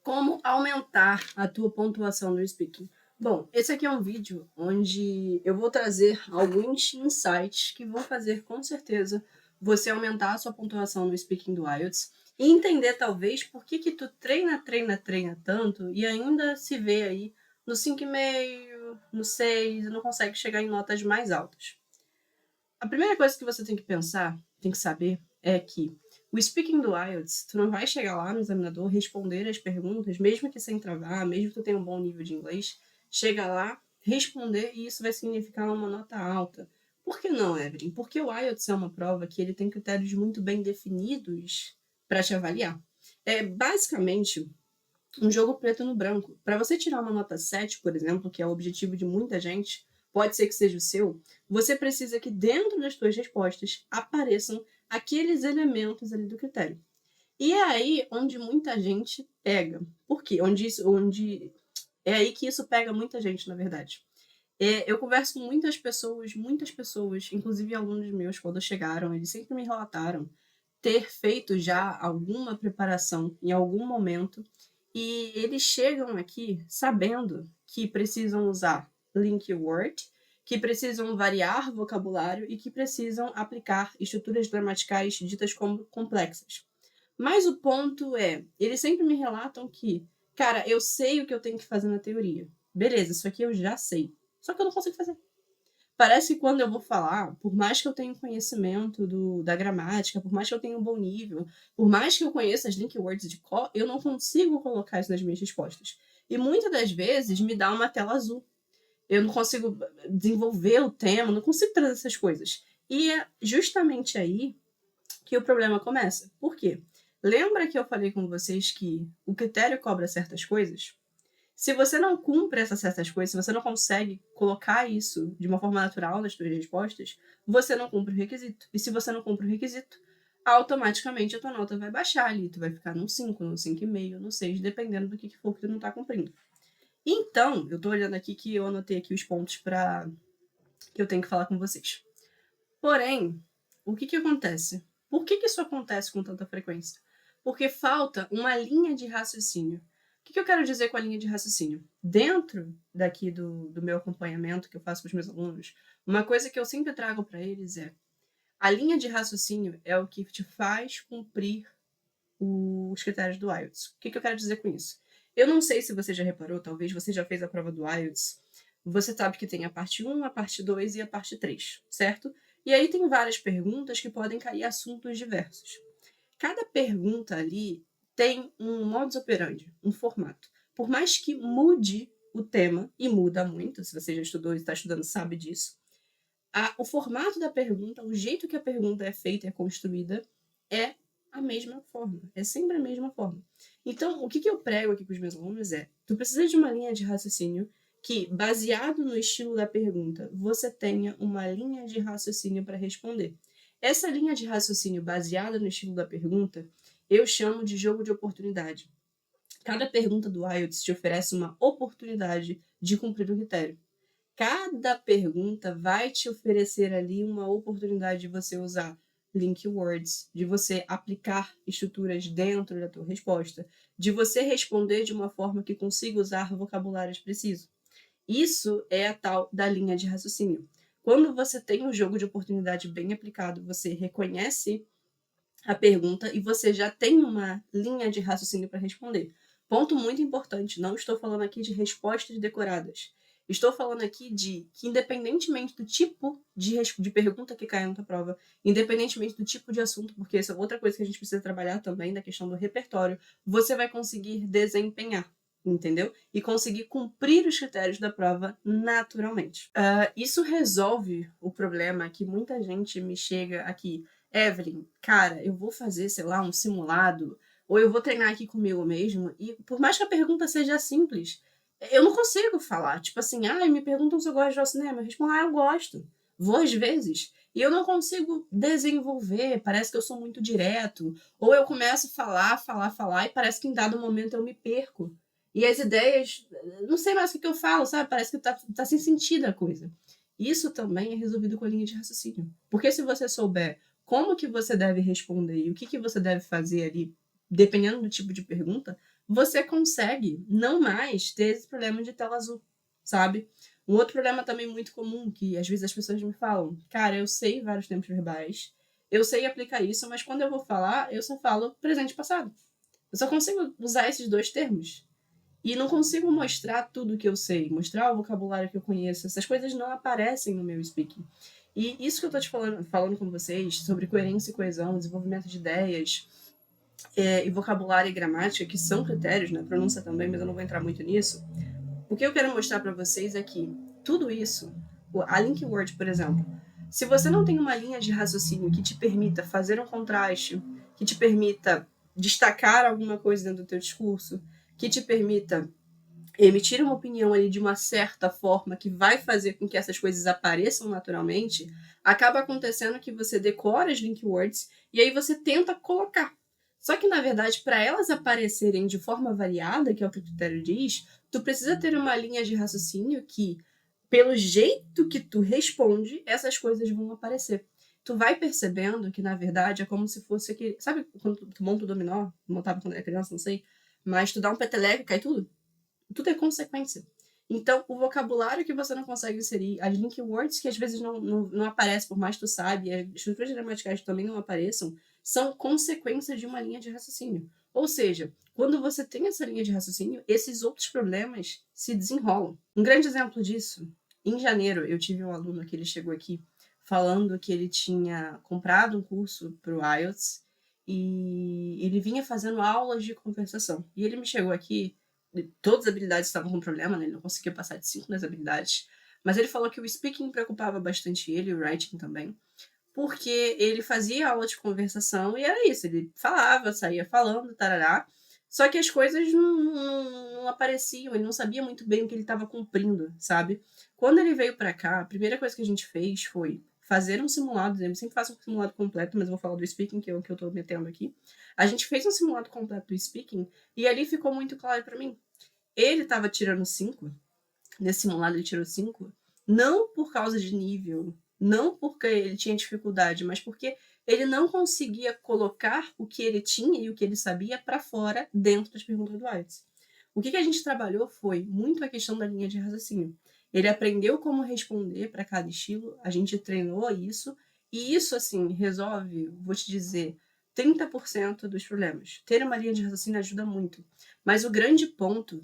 Como aumentar a tua pontuação no speaking? Bom, esse aqui é um vídeo onde eu vou trazer alguns insights que vão fazer, com certeza, você aumentar a sua pontuação no speaking do IELTS e entender, talvez, por que tu treina tanto e ainda se vê aí no 5,5, no 6 e não consegue chegar em notas mais altas. A primeira coisa que você tem que pensar, tem que saber, é que o speaking do IELTS, tu não vai chegar lá no examinador, responder as perguntas, mesmo que sem travar, mesmo que tu tenha um bom nível de inglês, chega lá, responder e isso vai significar uma nota alta. Por que não, Evelyn? Porque o IELTS é uma prova que ele tem critérios muito bem definidos para te avaliar. É basicamente um jogo preto no branco. Para você tirar uma nota 7, por exemplo, que é o objetivo de muita gente, pode ser que seja o seu, você precisa que dentro das suas respostas apareçam aqueles elementos ali do critério. E é aí onde muita gente pega. Por quê? É aí que isso pega muita gente, na verdade. Eu converso com muitas pessoas, inclusive alunos meus, quando chegaram, eles sempre me relataram ter feito já alguma preparação em algum momento e eles chegam aqui sabendo que precisam usar link word, que precisam variar vocabulário e que precisam aplicar estruturas gramaticais ditas como complexas. Mas o ponto é, eles sempre me relatam que, cara, eu sei o que eu tenho que fazer na teoria. Beleza, isso aqui eu já sei. Só que eu não consigo fazer. Parece que quando eu vou falar, por mais que eu tenha conhecimento da gramática, por mais que eu tenha um bom nível, por mais que eu conheça as link words de cor, eu não consigo colocar isso nas minhas respostas. E muitas das vezes me dá uma tela azul. Eu não consigo desenvolver o tema, não consigo trazer essas coisas. E é justamente aí que o problema começa. Por quê? Lembra que eu falei com vocês que o critério cobra certas coisas? Se você não cumpre essas certas coisas, se você não consegue colocar isso de uma forma natural nas suas respostas, você não cumpre o requisito. E se você não cumpre o requisito, automaticamente a tua nota vai baixar ali. Tu vai ficar num 5, num 5,5, no 6, dependendo do que for que tu não está cumprindo. Então, eu estou olhando aqui que eu anotei aqui os pontos que eu tenho que falar com vocês. Porém, o que acontece? Por que isso acontece com tanta frequência? Porque falta uma linha de raciocínio. O que eu quero dizer com a linha de raciocínio? Dentro daqui do meu acompanhamento que eu faço com os meus alunos, uma coisa que eu sempre trago para eles é a linha de raciocínio é o que te faz cumprir os critérios do IELTS. O que eu quero dizer com isso? Eu não sei se você já reparou, talvez você já fez a prova do IELTS, você sabe que tem a parte 1, a parte 2 e a parte 3, certo? E aí tem várias perguntas que podem cair assuntos diversos. Cada pergunta ali tem um modus operandi, um formato. Por mais que mude o tema, e muda muito, se você já estudou e está estudando sabe disso, o formato da pergunta, o jeito que a pergunta é feita e é construída é a mesma forma, é sempre a mesma forma. Então, o que eu prego aqui com os meus alunos é, tu precisa de uma linha de raciocínio que, baseado no estilo da pergunta, você tenha uma linha de raciocínio para responder. Essa linha de raciocínio baseada no estilo da pergunta, eu chamo de jogo de oportunidade. Cada pergunta do IELTS te oferece uma oportunidade de cumprir o critério. Cada pergunta vai te oferecer ali uma oportunidade de você usar link words, de você aplicar estruturas dentro da tua resposta, de você responder de uma forma que consiga usar vocabulários precisos. Isso é a tal da linha de raciocínio. Quando você tem um jogo de oportunidade bem aplicado, você reconhece a pergunta e você já tem uma linha de raciocínio para responder. Ponto muito importante, não estou falando aqui de respostas decoradas. Estou falando aqui de que, independentemente do tipo de pergunta que cai na tua prova, independentemente do tipo de assunto, porque essa é outra coisa que a gente precisa trabalhar também, da questão do repertório, você vai conseguir desempenhar, entendeu? E conseguir cumprir os critérios da prova naturalmente. Isso resolve o problema que muita gente me chega aqui. Evelyn, cara, eu vou fazer, sei lá, um simulado, ou eu vou treinar aqui comigo mesmo, e por mais que a pergunta seja simples, eu não consigo falar. Tipo assim, me perguntam se eu gosto de cinema. Eu respondo, eu gosto. Vou às vezes. E eu não consigo desenvolver, parece que eu sou muito direto. Ou eu começo a falar, e parece que em dado momento eu me perco. E as ideias, não sei mais o que eu falo, sabe? Parece que tá sem sentido a coisa. Isso também é resolvido com a linha de raciocínio. Porque se você souber como que você deve responder e o que você deve fazer ali, dependendo do tipo de pergunta, você consegue não mais ter esse problema de tela azul, sabe? Um outro problema também muito comum, que às vezes as pessoas me falam, cara, eu sei vários tempos verbais, eu sei aplicar isso, mas quando eu vou falar, eu só falo presente e passado. Eu só consigo usar esses dois termos. E não consigo mostrar tudo que eu sei, mostrar o vocabulário que eu conheço. Essas coisas não aparecem no meu speaking. E isso que eu tô te falando com vocês sobre coerência e coesão, desenvolvimento de ideias, e vocabulário e gramática, que são critérios, né? Pronúncia também, mas eu não vou entrar muito nisso. O que eu quero mostrar para vocês é que tudo isso, a Link Word, por exemplo, se você não tem uma linha de raciocínio que te permita fazer um contraste, que te permita destacar alguma coisa dentro do teu discurso, que te permita emitir uma opinião ali de uma certa forma que vai fazer com que essas coisas apareçam naturalmente, acaba acontecendo que você decora as link words e aí você tenta colocar. Só que, na verdade, para elas aparecerem de forma variada, que é o que o critério diz, tu precisa ter uma linha de raciocínio que, pelo jeito que tu responde, essas coisas vão aparecer. Tu vai percebendo que, na verdade, é como se fosse aquele... Sabe quando tu monta o dominó? Montava quando era criança, não sei. Mas tu dá um peteleco e cai tudo? Tudo é consequência. Então, o vocabulário que você não consegue inserir, as link words que às vezes não aparecem, por mais que tu sabe, e as estruturas gramaticais também não apareçam, são consequências de uma linha de raciocínio. Ou seja, quando você tem essa linha de raciocínio, esses outros problemas se desenrolam. Um grande exemplo disso, em janeiro, eu tive um aluno que ele chegou aqui falando que ele tinha comprado um curso para o IELTS e ele vinha fazendo aulas de conversação. E ele me chegou aqui, todas as habilidades estavam com problema, né? Ele não conseguia passar de 5 nas habilidades. Mas ele falou que o speaking preocupava bastante ele, o writing também, porque ele fazia aula de conversação e era isso, ele falava, saía falando, tarará, só que as coisas não apareciam, ele não sabia muito bem o que ele estava cumprindo, sabe? Quando ele veio para cá, a primeira coisa que a gente fez foi fazer um simulado, eu sempre faço um simulado completo, mas eu vou falar do speaking, que é o que eu tô metendo aqui. A gente fez um simulado completo do speaking e ali ficou muito claro para mim. Ele estava tirando 5, nesse simulado ele tirou 5, não por causa de nível, não porque ele tinha dificuldade, mas porque ele não conseguia colocar o que ele tinha e o que ele sabia para fora dentro das perguntas do IELTS. O que a gente trabalhou foi muito a questão da linha de raciocínio. Ele aprendeu como responder para cada estilo, a gente treinou isso, e isso, assim, resolve, vou te dizer, 30% dos problemas. Ter uma linha de raciocínio ajuda muito. Mas o grande ponto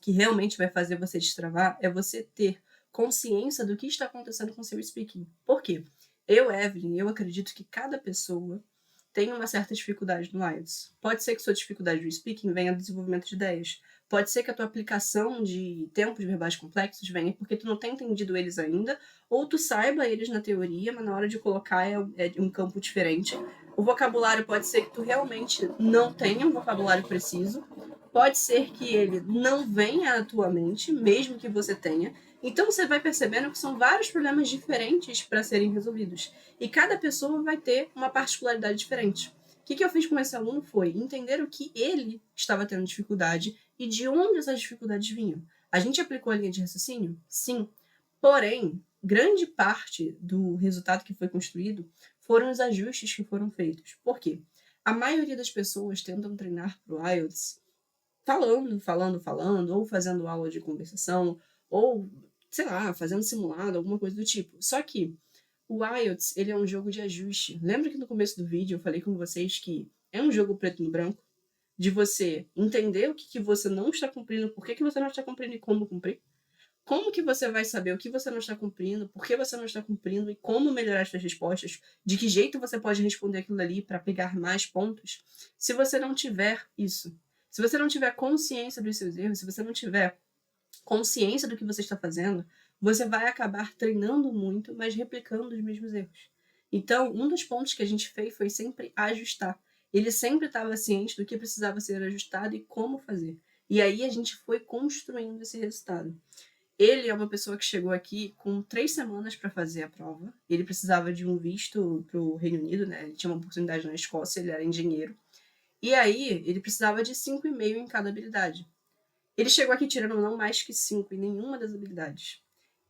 que realmente vai fazer você destravar é você ter consciência do que está acontecendo com o seu speaking. Por quê? Eu, Evelyn, eu acredito que cada pessoa tem uma certa dificuldade no IELTS. Pode ser que sua dificuldade no speaking venha do desenvolvimento de ideias. Pode ser que a tua aplicação de tempos verbais complexos venha porque tu não tem entendido eles ainda, ou tu saiba eles na teoria, mas na hora de colocar é um campo diferente. O vocabulário pode ser que tu realmente não tenha um vocabulário preciso. Pode ser que ele não venha à tua mente, mesmo que você tenha. Então você vai percebendo que são vários problemas diferentes para serem resolvidos. E cada pessoa vai ter uma particularidade diferente. O que eu fiz com esse aluno foi entender o que ele estava tendo dificuldade e de onde essas dificuldades vinham. A gente aplicou a linha de raciocínio? Sim. Porém, grande parte do resultado que foi construído foram os ajustes que foram feitos. Por quê? A maioria das pessoas tentam treinar para o IELTS falando, ou fazendo aula de conversação, ou, sei lá, fazendo simulado, alguma coisa do tipo. Só que o IELTS, ele é um jogo de ajuste. Lembra que no começo do vídeo eu falei com vocês que é um jogo preto no branco? De você entender o que você não está cumprindo, por que você não está cumprindo e como cumprir? Como que você vai saber o que você não está cumprindo, por que você não está cumprindo e como melhorar as suas respostas? De que jeito você pode responder aquilo ali para pegar mais pontos? Se você não tiver isso, se você não tiver consciência dos seus erros, se você não tiver consciência do que você está fazendo, você vai acabar treinando muito, mas replicando os mesmos erros. Então, um dos pontos que a gente fez foi sempre ajustar. Ele sempre estava ciente do que precisava ser ajustado e como fazer. E aí a gente foi construindo esse resultado. Ele é uma pessoa que chegou aqui com 3 semanas para fazer a prova. Ele precisava de um visto para o Reino Unido, né? Ele tinha uma oportunidade na Escócia, ele era engenheiro. E aí, ele precisava de 5,5 em cada habilidade. Ele chegou aqui tirando não mais que 5 em nenhuma das habilidades.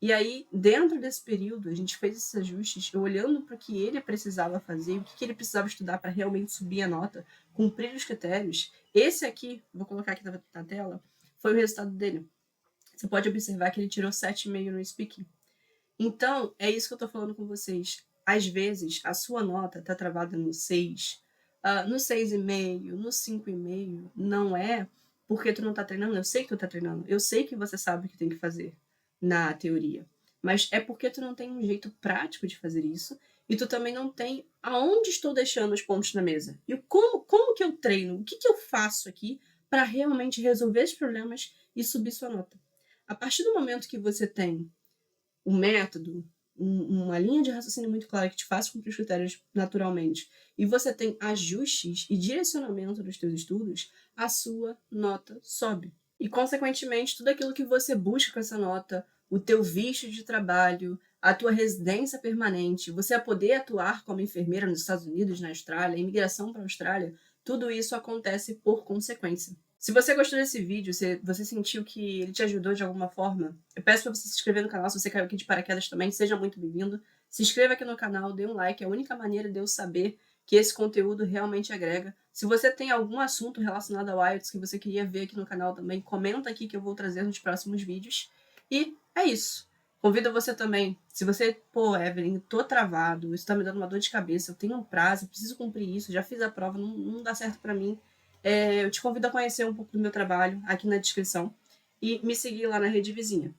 E aí, dentro desse período, a gente fez esses ajustes, eu olhando para o que ele precisava fazer, o que ele precisava estudar para realmente subir a nota, cumprir os critérios. Esse aqui, vou colocar aqui na tela, foi o resultado dele. Você pode observar que ele tirou 7,5 no speaking. Então, é isso que eu tô falando com vocês. Às vezes, a sua nota tá travada no 6, no 6,5, no 5,5. Não é porque tu não tá treinando. Eu sei que tu tá treinando. Eu sei que você sabe o que tem que fazer na teoria. Mas é porque tu não tem um jeito prático de fazer isso. E tu também não tem aonde estou deixando os pontos na mesa. E como que eu treino? O que eu faço aqui para realmente resolver os problemas e subir sua nota? A partir do momento que você tem um método, uma linha de raciocínio muito clara que te faça cumprir os critérios naturalmente, e você tem ajustes e direcionamento dos teus estudos, a sua nota sobe. E, consequentemente, tudo aquilo que você busca com essa nota, o teu visto de trabalho, a tua residência permanente, você a poder atuar como enfermeira nos Estados Unidos, na Austrália, a imigração para a Austrália, tudo isso acontece por consequência. Se você gostou desse vídeo, se você sentiu que ele te ajudou de alguma forma, eu peço para você se inscrever no canal. Se você caiu aqui de paraquedas também, seja muito bem-vindo. Se inscreva aqui no canal, dê um like, é a única maneira de eu saber que esse conteúdo realmente agrega. Se você tem algum assunto relacionado ao IELTS que você queria ver aqui no canal também, comenta aqui que eu vou trazer nos próximos vídeos. E é isso. Convido você também, se você, pô, Evelyn, tô travado, isso tá me dando uma dor de cabeça, eu tenho um prazo, eu preciso cumprir isso, já fiz a prova, não dá certo para mim. Eu te convido a conhecer um pouco do meu trabalho aqui na descrição e me seguir lá na Rede Vizinha.